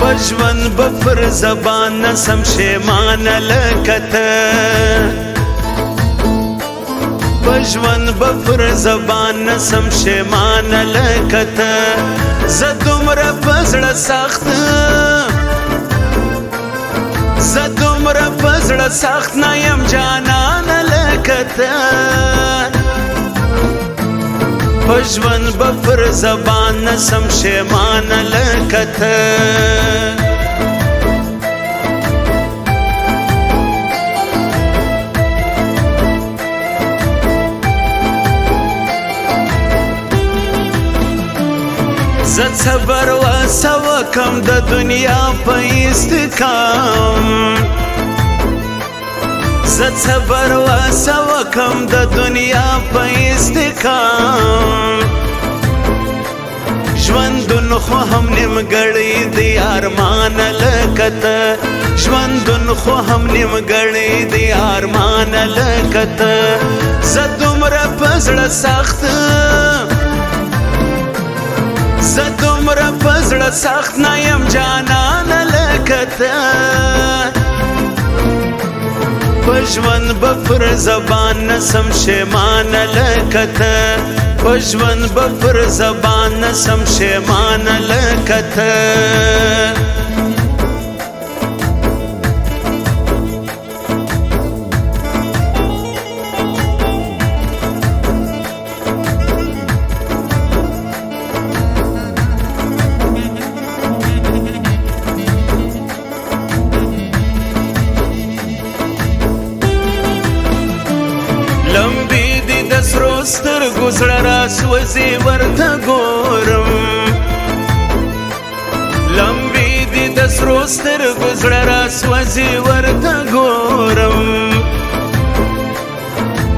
پژوند بفر زبان نسم شیمان لکته پژوند بفر زبان نسم شیمان لکته زدومره پزړه سخت زدومره پزړه سخت نیم جانان لکته پژوند بفر زبان نسم شیمان لکته زد صبر و سوکم د دنیا په استقام زد صبر و سوکم د دنیا په استقام ژوندون خو هم نیمګړی دی ارمان لکته ژوندون خو هم نیمګړی دی ارمان لکته زه دومره په زړه سخت زه دومره په زړه سخت نه یم جانان لکته په ژوند به پر زبان نسم شیمان لکته په ژوند به پر زبان نسم شیمان لکته لمبی دی د سرو سترګو زړه راسوځي ورته ګورم لمبی دی د سرو سترګو زړه راسوځي ورته ګورم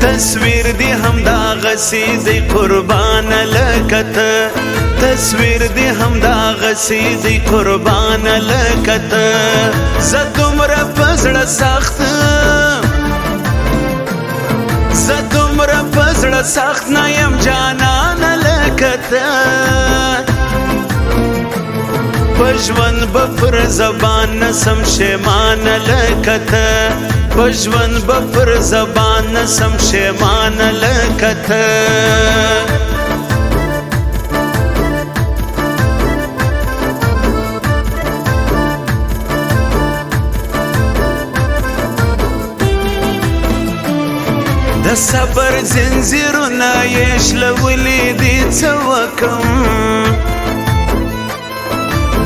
تصویر دی همداغسې دی قربان لکته تصویر دی همداغسې دی قربان لکته زه دومره په زړه سخت زه دومره په زړه سخت نه یم جانان لکته په ژوند به پر زبان نسم شیمان لکته په ژوند به پر زبان نسم شیمان لکته د صبر زنځیرونه یې شلولي دي څه وکم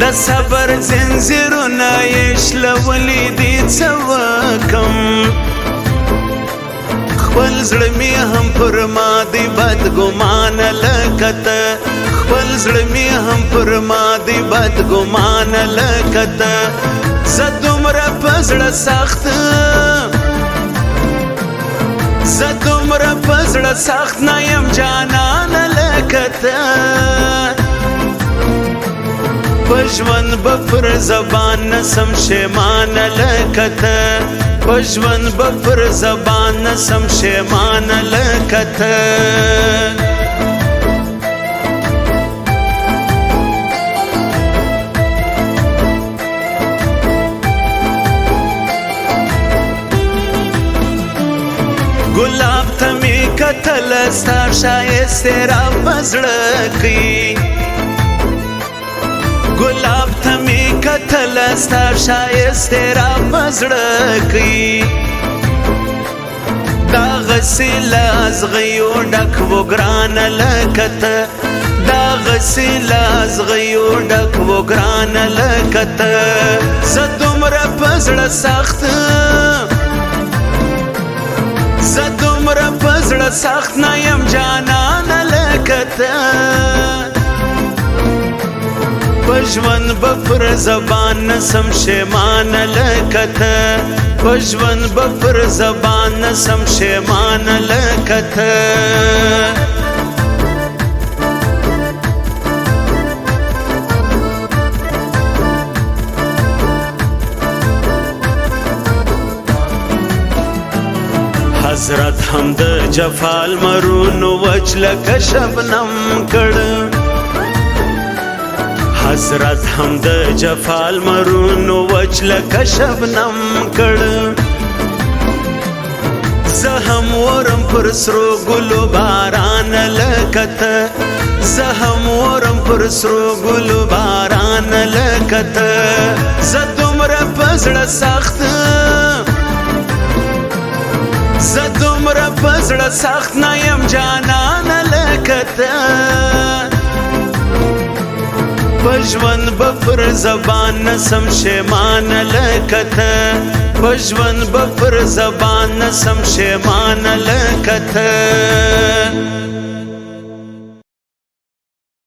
د صبر زنځیرونه یې شلولي دي څه وکم خپل زړه مې هم پر ما دی بدګمان لکته خپل زړه مې هم پر ما دی بدګمان لکته زه دومره په زړه سخت زه دومره په زړه سخت نه یم جانان لکته په ژوند به پر زبان نسم شیمان لکته په ژوند به پر زبان نسم شیمان لکته ګلاب ته مې کتل ستا ښایست را په زړه کي ګلاب ته مې کتل ستا ښایست را په زړه کي داغسې له ازغیو ډک و ګرانه لکته داغسې له ازغیو ډک و ګرانه لکته زه دومره په زړه سخت زه دومره په زړه سخت نه یم جانان لکته په ژوند به پر زبان نسم شیمان لکته په ژوند به پر زبان نسم شیمان لکته حضرت هم د جفال مرونو وچ لکه شبنم کړ حسرت هم د جفال مرونو وچ لکه شبنم کړ زه هم ورم پر سرو ګلو باران لکه ته زه هم ورم پر سرو ګلو باران لکه ته زه دومره په زړه سخت زه دومره په زړه سخت نه یم جانانه لکه ته په ژوند به پر زبان نسم شیمانه لکه ته په ژوند به پر زبان نسم شیمانه لکه ته